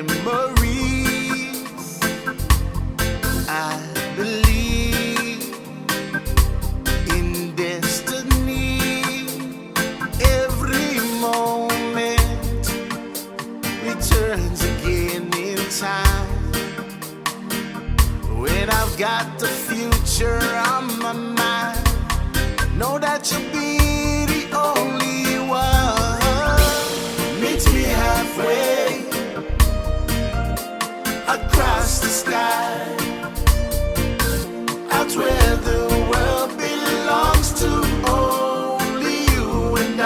memories. I believe in destiny. Every moment returns again in time. When I've got the future on my mind, know that you'll be the only one. Meet me halfway across the sky, out where the world belongs to only you and I.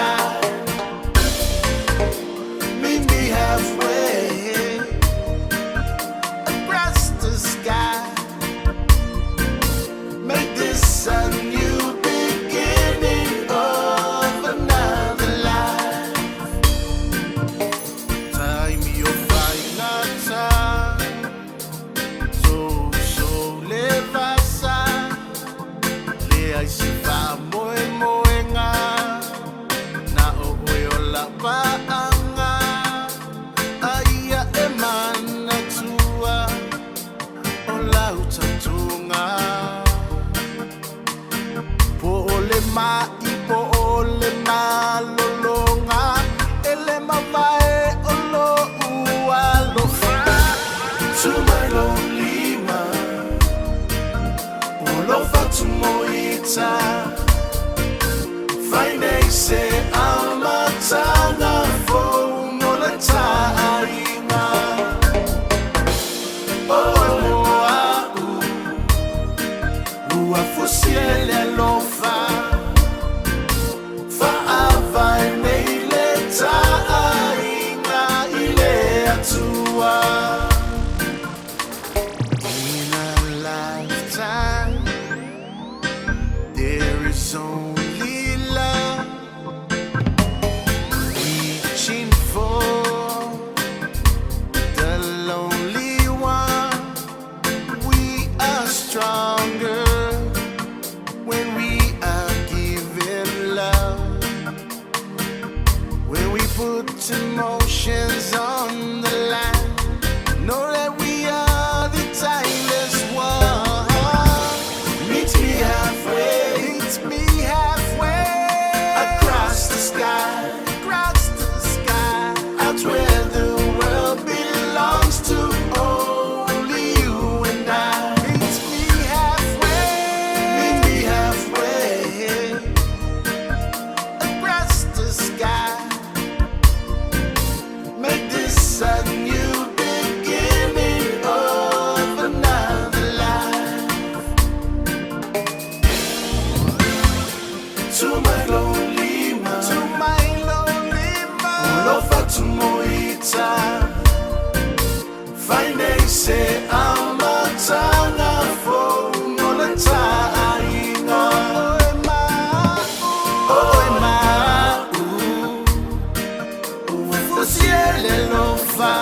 Meet me halfway across the sky. Make this a new beginning of another life. Time your final time. So leva sa le ai si fa moenga na o la paanga aia e mana tua o la utatunga. Po ole mai, po ole malolonga, ele mavae olo ualo fa. To my lonely man, olo fa tu moita. Faine se amatanga fo mola tainga. Ua fusiele lofa fa avai nei le tainga ile atua. In a lifetime there is only love, reaching for the lonely one. We are stronger when we are given love, when we put emotions on the line. Know that we are the timeless one. Meet me halfway, meet me halfway across the sky, out where the world belongs to only you and I. Meet me halfway across the sky. Make this a new beginning of another life. To my lonely man, ulofa tumoita. Faine se amatanga fo mola tainga. Oema, ufusiele lofa.